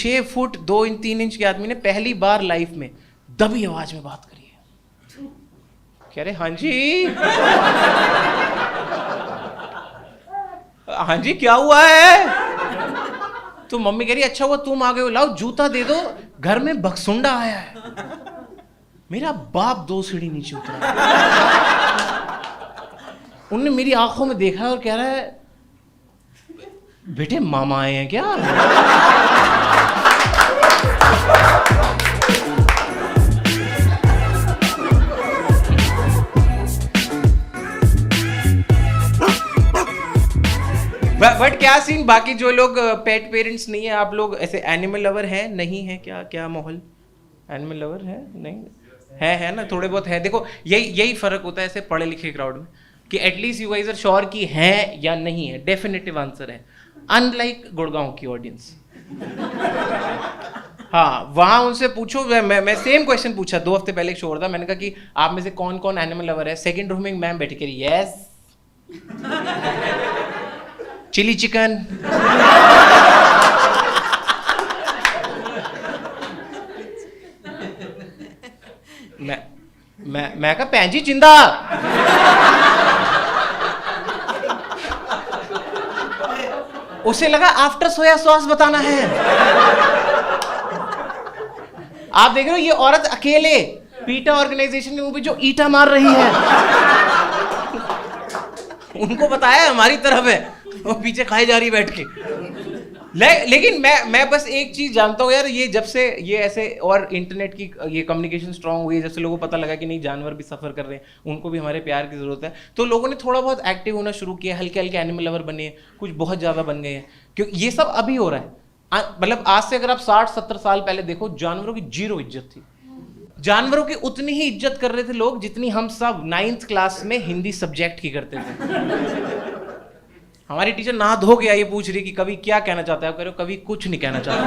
6 foot 2 inch 3 inch के आदमी ने पहली बार लाइफ में दबी आवाज में बात करी है। कह रहे हाँ जी हाँ जी क्या हुआ है? तो मम्मी कह रही अच्छा हुआ तुम आ गए हो, लाओ जूता दे दो, घर में बकसुंडा आया है। मेरा बाप 2 सीढ़ी नीचे उतरा, उनने मेरी आंखों में देखा और कह रहा है बेटे मामा आए हैं क्या? बट क्या सीन, बाकी जो लोग पेट पेरेंट्स नहीं है, आप लोग ऐसे एनिमल लवर हैं नहीं है क्या? क्या माहौल, एनिमल लवर है नहीं है ना? थोड़े बहुत है। देखो यही फर्क होता है ऐसे पढ़े लिखे क्राउड में कि at least you guys are sure कि है या नहीं है, डेफिनेटिव आंसर है, अनलाइक गुड़गांव की ऑडियंस। हाँ वहां उनसे पूछो, मैं सेम क्वेश्चन पूछा 2 हफ्ते पहले एक शो था, मैंने कहा कि आप में से कौन कौन एनिमल लवर है? सेकंड रूम में मैम बैठी करी यस चिली चिकन, मैं कहा भैन जी जिंदा। उसे लगा आफ्टर सोया सॉस बताना है। आप देख रहे हो ये औरत अकेले पीटा ऑर्गेनाइजेशन के मुंह पे जो ईटा मार रही है, उनको बताया हमारी तरफ है, वो पीछे खाई जा रही बैठ के। लेकिन मैं बस एक चीज जानता हूँ यार, ये जब से ये ऐसे और इंटरनेट की ये कम्युनिकेशन स्ट्रांग हुई है, जब से लोगों को पता लगा कि नहीं जानवर भी सफर कर रहे हैं, उनको भी हमारे प्यार की जरूरत है, तो लोगों ने थोड़ा बहुत एक्टिव होना शुरू किया, हल्के हल्के एनिमल लवर बने हैं, कुछ बहुत ज्यादा बन गए हैं, क्योंकि ये सब अभी हो रहा है। मतलब आज से अगर आप 60-70 साल पहले देखो, जानवरों की 0 इज्जत थी। जानवरों की उतनी ही इज्जत कर रहे थे लोग जितनी हम सब 9th क्लास में हिंदी सब्जेक्ट की करते थे। हमारी टीचर नहा धो के ये पूछ रही कि कवि क्या कहना चाहता है, करो कवि कुछ नहीं कहना चाहता।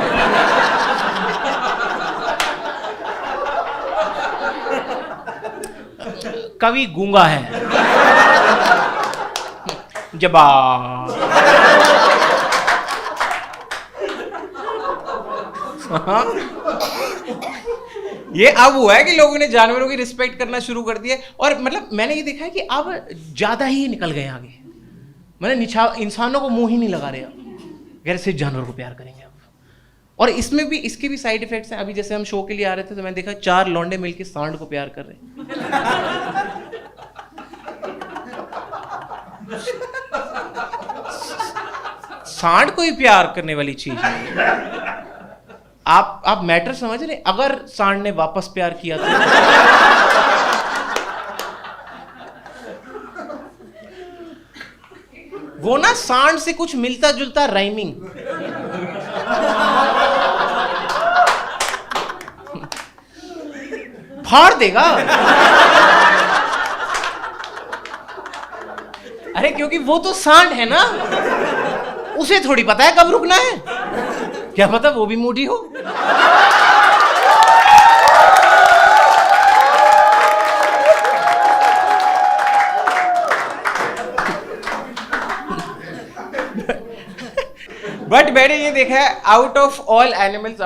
कवि गूंगा है। जवाब ये अब हुआ है कि लोगों ने जानवरों की रिस्पेक्ट करना शुरू कर दिया, और मतलब मैंने ये देखा है कि अब ज्यादा ही निकल गए आगे, मैंने इंसानों को मुंह ही नहीं लगा रहे अब, अगर सिर्फ जानवर को प्यार करेंगे अब। और इसमें भी इसके भी साइड इफेक्ट्स हैं। अभी जैसे हम शो के लिए आ रहे थे तो मैंने देखा 4 लौंडे मिलके सांड को प्यार कर रहे हैं। सांड को ही प्यार करने वाली चीज है। आप मैटर समझ रहे? अगर सांड ने वापस प्यार किया तो वो ना सांड से कुछ मिलता जुलता राइमिंग, फाड़ देगा। अरे क्योंकि वो तो सांड है ना, उसे थोड़ी पता है कब रुकना है, क्या पता वो भी मूडी हो। बट मैंने ये देखा है आउट ऑफ ऑल एनिमल्स,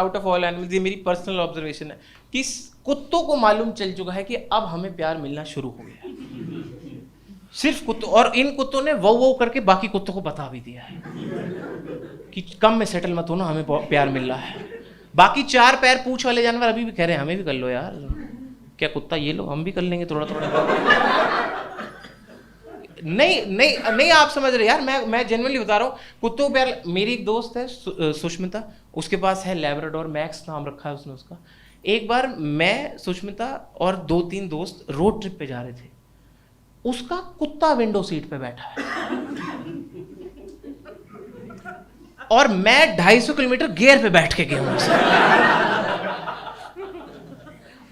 ये मेरी पर्सनल ऑब्जर्वेशन है कि कुत्तों को मालूम चल चुका है कि अब हमें प्यार मिलना शुरू हो गया है। सिर्फ कुत्तों, और इन कुत्तों ने वो करके बाकी कुत्तों को बता भी दिया है कि कम में सेटल मत हो ना, हमें प्यार मिल रहा है। बाकी 4 पैर पूंछ वाले जानवर अभी भी कह रहे हैं हमें भी कर लो यार, क्या कुत्ता ये लो हम भी कर लेंगे थोड़ा थोड़ा। नहीं आप समझ रहे यार, मैं जेन्युइनली बता रहा हूँ, कुत्तों को प्यार। मेरी एक दोस्त है सुष्मिता, उसके पास है लैब्राडोर, मैक्स नाम रखा है उसने उसका। एक बार मैं, सुष्मिता और 2-3 दोस्त रोड ट्रिप पे जा रहे थे, उसका कुत्ता विंडो सीट पे बैठा है और मैं 250 किलोमीटर गियर पे बैठ के गया हूं,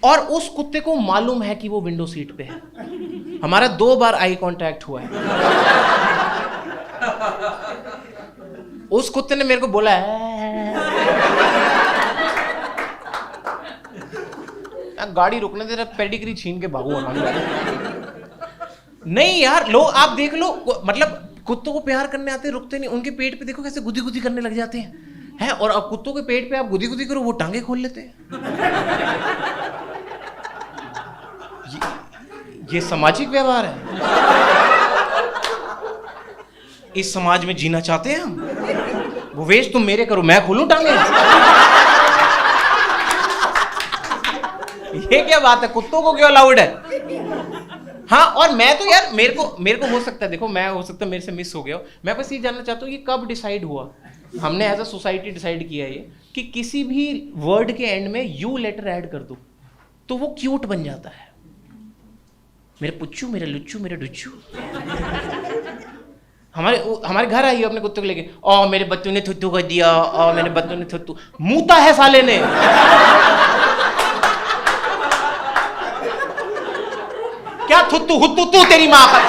और उस कुत्ते को मालूम है कि वो विंडो सीट पे है। हमारा 2 बार आई कांटेक्ट हुआ है। उस कुत्ते ने मेरे को बोला है गाड़ी रुकने दे, पेडिग्री छीन के भागू। नहीं यार, लोग आप देख लो, मतलब कुत्तों को प्यार करने आते रुकते नहीं, उनके पेट पे देखो कैसे गुदी गुदी करने लग जाते हैं। है। और अब कुत्तों के पेट पे आप गुदी गुदी करो, वो टांगे खोल लेते हैं। ये सामाजिक व्यवहार है। इस समाज में जीना चाहते हैं हम? वो वेश तुम मेरे करो, मैं खोलूं टांगे? ये क्या बात है? कुत्तों को क्यों अलाउड है? हाँ, और मैं तो यार मेरे को हो सकता है, देखो मैं हो सकता है मेरे से मिस हो गया हो, मैं बस ये जानना चाहता हूँ कि कब डिसाइड हुआ, हमने एज अ सोसाइटी डिसाइड किया ये कि किसी भी वर्ड के एंड में यू लेटर ऐड कर दो तो वो क्यूट बन जाता है। मेरे पुच्चू, मेरे लुच्चू, मेरे डुच्चू। हमारे घर आई अपने कुत्ते को लेके, ओ मेरे बच्चों ने थुत्तू कर दिया, ओ मेरे बच्चों ने थुत्तू। मूता है साले ने। क्या थुत्तू हुत्तू तू तेरी मां का?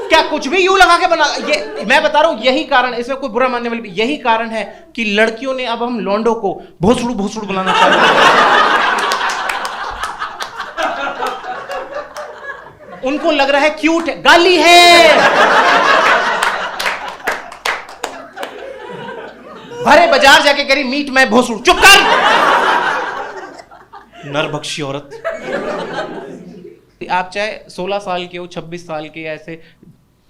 क्या कुछ भी यू लगा के बना? ये मैं बता रहा हूं, यही कारण, इसमें कोई बुरा मानने वाली, यही कारण है कि लड़कियों ने अब हम लौंडों को भोसड़ू भोसड़ू बुलाना चाहते। उनको लग रहा है क्यूट है, गाली है। भरे बाजार जाके करी मीट मैं भोसड़ू। चुप कर नरभक्षी औरत। आप चाहे 16 साल के हो, 26 साल के, ऐसे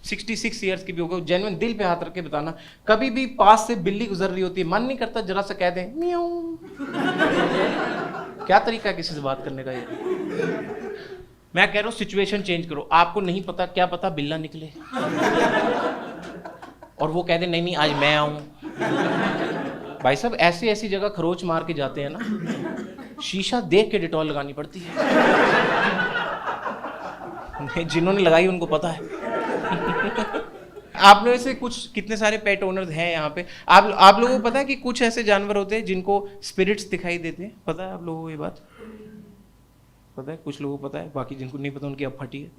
66 ईयर्स की भी होगा, जेन्युइन दिल पे हाथ रख के बताना, कभी भी पास से बिल्ली गुजर रही होती है, मन नहीं करता जरा सा कह दें म्याऊं? क्या तरीका है किसी से बात करने का ये? मैं कह रहा हूं सिचुएशन चेंज करो। आपको नहीं पता, क्या पता बिल्ला निकले और वो कह दे नहीं आज मैं आऊं। भाई साहब ऐसी ऐसी जगह खरोच मार के जाते हैं ना, शीशा देख के डिटॉल लगानी पड़ती है। जिन्होंने लगाई उनको पता है। आप में से कुछ कितने सारे पेट ओनर्स हैं यहाँ पे? आप लोगों को पता है कि कुछ ऐसे जानवर होते हैं जिनको स्पिरिट्स दिखाई देते हैं? पता है आप लोगों को ये बात? पता है? कुछ लोगों को पता है, बाकी जिनको नहीं पता उनकी अब फटी है।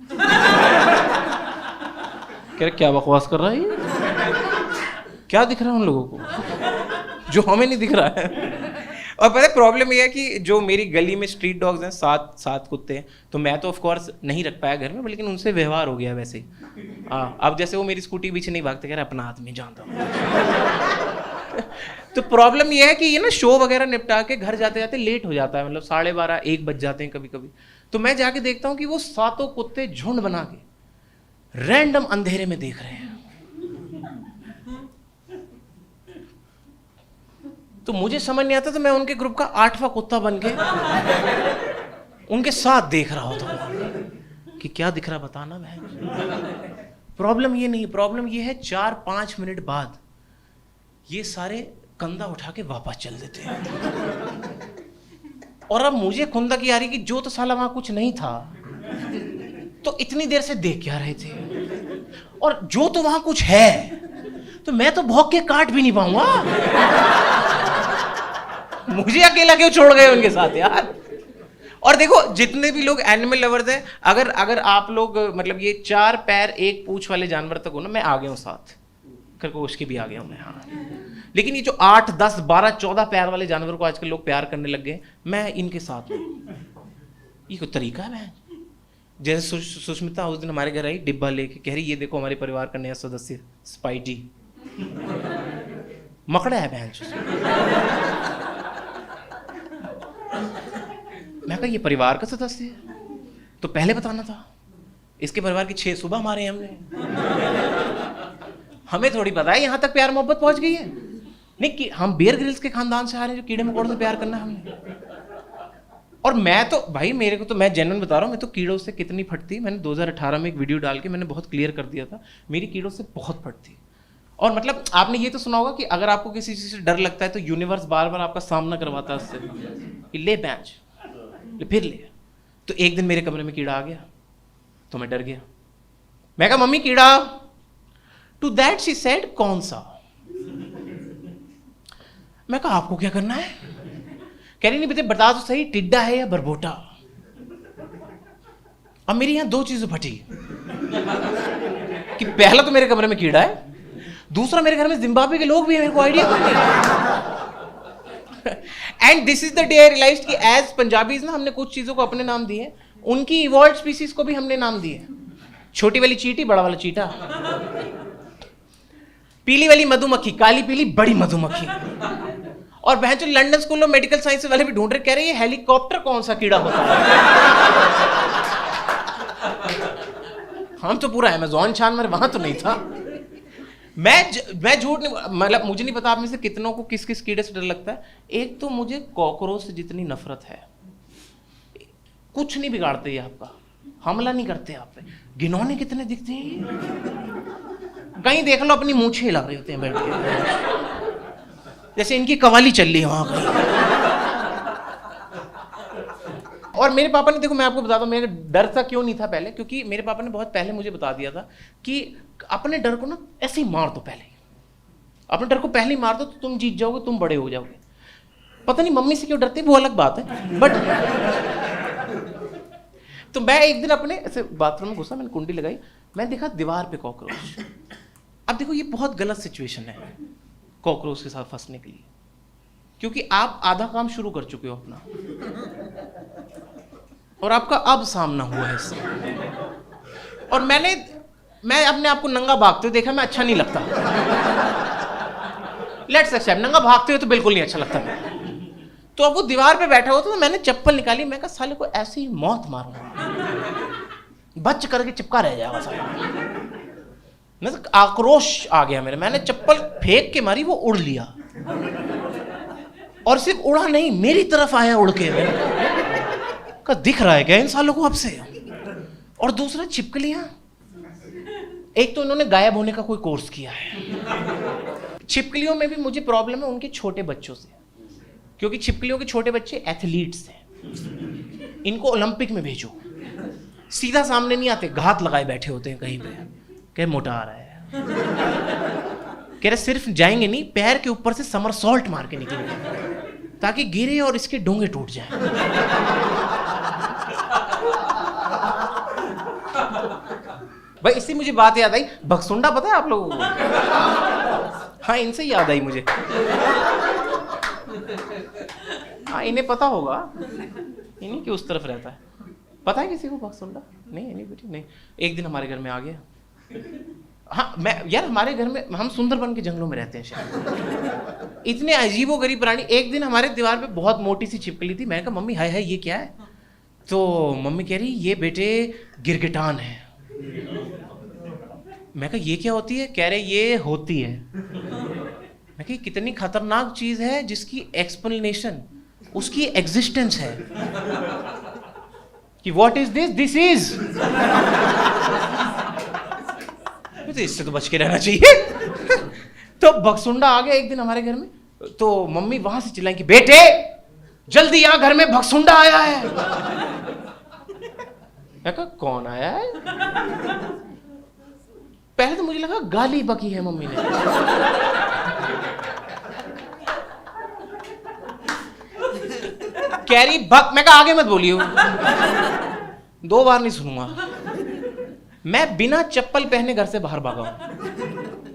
क्या बकवास कर रहा है ये? क्या दिख रहा है उन लोगों को जो हमें नहीं दिख रहा है? और पता है प्रॉब्लम ये है कि जो मेरी गली में स्ट्रीट डॉग्स हैं, 7 कुत्ते हैं, तो मैं तो ऑफ कोर्स नहीं रख पाया घर में, लेकिन उनसे व्यवहार हो गया वैसे ही। अब जैसे वो मेरी स्कूटी पीछे नहीं भागते, कह रहे अपना आदमी जानता हूँ। तो प्रॉब्लम ये है कि ये ना शो वगैरह निपटा के घर जाते जाते लेट हो जाता है, मतलब 12:30 1 बज जाते हैं कभी कभी। तो मैं जाके देखता हूँ कि वो 7 कुत्ते झुंड बना के रैंडम अंधेरे में देख रहे हैं। तो मुझे समझ नहीं आता, तो मैं उनके ग्रुप का 8वां कुत्ता बन के उनके साथ देख रहा होता हूँ कि क्या दिख रहा बताना। मैं प्रॉब्लम ये नहीं, प्रॉब्लम ये है 4-5 मिनट बाद ये सारे कंधा उठा के वापस चल देते हैं। और अब मुझे खुंदक आ रही कि जो तो साला वहां कुछ नहीं था तो इतनी देर से देख क्या रहे थे, और जो तो वहां कुछ है तो मैं तो भौंक के काट भी नहीं पाऊंगा। मुझे अकेला क्यों छोड़ गए उनके साथ यार? और देखो जितने भी लोग एनिमल लवर्स हैं, अगर आप लोग मतलब ये 4 पैर 1 पूंछ वाले जानवर तक हो ना, मैं आ गया हूँ साथ, खरगोश के भी आ गया हूँ मैं। हाँ, लेकिन ये जो 8, 10, 12, 14 पैर वाले जानवर को आजकल लोग प्यार करने लग गए, मैं इनके साथ हूँ। ये कोई तरीका है? मैं जैसे सुष्मिता उस दिन हमारे घर आई डिब्बा लेके, कह रही ये देखो हमारे परिवार का नया सदस्य स्पाइडी। मकड़ा है बहन। मैं कहा ये परिवार का सदस्य है तो पहले बताना था। इसके परिवार की 6 सुबह मारे हैं हमने। हमें थोड़ी पता है यहाँ तक प्यार मोहब्बत पहुंच गई है। नहीं कि हम बेयर ग्रिल्स के खानदान से आ रहे हैं जो कीड़े मकोड़ों से प्यार करना है हमने। और मैं तो भाई मेरे को तो, मैं जेन्युइन बता रहा हूँ, मैं तो कीड़ों से कितनी फटती, मैंने 2018 में एक वीडियो डाल के मैंने बहुत क्लियर कर दिया था, मेरी कीड़ों से बहुत फटती। और मतलब आपने ये तो सुना होगा कि अगर आपको किसी चीज से डर लगता है तो यूनिवर्स बार बार आपका सामना करवाता है उससे, ले बेंच फिर ले। तो एक दिन मेरे कमरे में कीड़ा आ गया तो मैं डर गया। मैं कहा मम्मी कीड़ा। टू दैट शी सेड कौन सा? मैं कहा आपको क्या करना है? कह रही नहीं बेटे बता तो सही, टिड्डा है या बरबोटा? अब मेरी यहां 2 चीजें फटी कि पहला तो मेरे कमरे में कीड़ा है, दूसरा मेरे घर में जिम्बाब्वे के लोग भी हैं, मेरे को आइडिया नहीं। And this is the day I realised कि एज पंजाबीज ना हमने कुछ चीजों को अपने नाम दिए, उनकी इवॉल्व्ड स्पीसीज को भी हमने नाम दिए। छोटी वाली चींटी, बड़ा वाला चीटा। पीली वाली मधुमक्खी, काली पीली बड़ी मधुमक्खी। और बहन जो लंदन स्कूल में मेडिकल साइंस वाले भी ढूंढ रहे, कह रहे ये हेलीकॉप्टर कौन सा कीड़ा होता है। हम तो पूरा अमेज़न छान मारे, वहां तो नहीं था। मैं झूठ नहीं, मतलब मुझे नहीं पता आप में से कितनों को किस किस कीड़े से डर लगता है। एक तो मुझे कॉकरोच से जितनी नफरत है, कुछ नहीं बिगाड़ते ये आपका, हमला नहीं करते आप पे, घिनौने कितने दिखते हैं। कहीं देख लो अपनी मूंछें हिला रहे होते हैं बैठ के, जैसे इनकी कवाली चल रही है वहां कहीं। और मेरे पापा ने, देखो मैं आपको बताता हूँ मेरा डर सा क्यों नहीं था पहले, क्योंकि मेरे पापा ने बहुत पहले मुझे बता दिया था कि अपने डर को ना ऐसे ही मार दो, पहले अपने डर को पहले ही मार दो तो तुम जीत जाओगे, तुम बड़े हो जाओगे। पता नहीं मम्मी से क्यों डरते, वो अलग बात है। बट तो मैं एक दिन अपने ऐसे बाथरूम में घुसा, मैंने कुंडी लगाई, मैं देखा दीवार पे कॉकरोच। अब देखो ये बहुत गलत सिचुएशन है कॉकरोच के साथ फंसने के लिए, क्योंकि आप आधा काम शुरू कर चुके हो अपना, और आपका अब सामना हुआ है इससे। और मैं अपने आप को नंगा भागते हुए देखा, मैं अच्छा नहीं लगता। लेट्स एक्सेप्ट, नंगा भागते हुए तो बिल्कुल नहीं अच्छा लगता। तो अब वो दीवार पे बैठा हुआ था, तो मैंने चप्पल निकाली, मैं कहा साले को ऐसी मौत मारूंगा, बच करके चिपका रह जाएगा साला। मैं तो आक्रोश आ गया मेरे, मैंने चप्पल फेंक के मारी, वो उड़ लिया। और सिर्फ उड़ा नहीं, मेरी तरफ आया उड़ के। का दिख रहा है क्या इन सालों को अब से। और दूसरा छिपकलियां, एक तो इन्होंने गायब होने का कोई कोर्स किया है। छिपकलियों में भी मुझे प्रॉब्लम है उनके छोटे बच्चों से, क्योंकि छिपकलियों के छोटे बच्चे एथलीट्स हैं, इनको ओलंपिक में भेजो, सीधा सामने नहीं आते, घात लगाए बैठे होते हैं कहीं पे, कह मोटा आ रहा है, कह रहे सिर्फ जाएंगे नहीं, पैर के ऊपर से समरसॉल्ट मार के निकलेंगे ताकि गिरे और इसके डोंगे टूट जाए। भाई इससे मुझे बात याद आई, भगसुंडा पता है आप लोगों को? हाँ इनसे याद आई मुझे। हाँ इन्हें पता होगा, इन्हीं के उस तरफ रहता है। पता है किसी को भगसुंडा? नहीं नहीं बेटी नहीं। एक दिन हमारे घर में आ गया। हाँ मैं यार, हमारे घर में, हम सुंदरबन के जंगलों में रहते हैं शायद, इतने अजीबोगरीब प्राणी। एक दिन हमारे दीवार पे बहुत मोटी सी छिपकली थी, मैंने कहा मम्मी हाय हाय ये क्या है? तो मम्मी कह रही ये बेटे गिरगिटान है। मैं कहा ये क्या होती है? कह रहे ये होती है। मैं कहा कितनी खतरनाक चीज है जिसकी एक्सप्लेनेशन उसकी एग्जिस्टेंस है कि what is this, this is. तो इससे तो बच के रहना चाहिए। तो भगसुंडा आ गया एक दिन हमारे घर में, तो मम्मी वहां से चिल्लाई कि बेटे जल्दी यहां घर में भगसुंडा आया है। मैं कहा कौन आया है? पहले तो मुझे लगा गाली बकी है मम्मी ने। कह रही भग, मैं कहा आगे मत बोलियो, 2 बार नहीं सुनूंगा। मैं बिना चप्पल पहने घर से बाहर भागा हूं।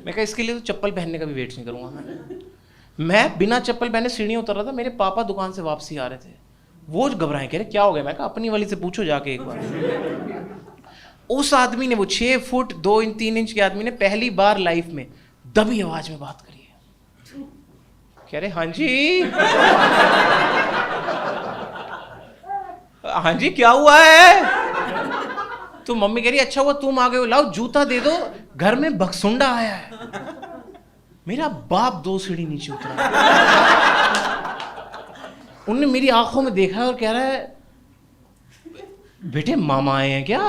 मैं कहा इसके लिए तो चप्पल पहनने का भी वेट नहीं करूंगा। मैं बिना चप्पल पहने सीढ़ियां उतर रहा था, मेरे पापा दुकान से वापसी आ रहे थे, वो घबराए, कह रहे क्या हो गया? मैं कहा अपनी वाली से पूछो जाके एक बार। उस आदमी ने, वो 6 फुट 2 इंच 3 इंच के आदमी ने पहली बार लाइफ में दबी आवाज में बात करी है। कह रहे हाँ जी। हाँ जी क्या हुआ है? तो मम्मी कह रही अच्छा हुआ तुम आ गए हो, लाओ जूता दे दो, घर में भगसुंडा आया है। मेरा बाप 2 सीढ़ी नीचे उतरा, उनने मेरी आंखों में देखा और कह रहा है बेटे मामा आए हैं क्या?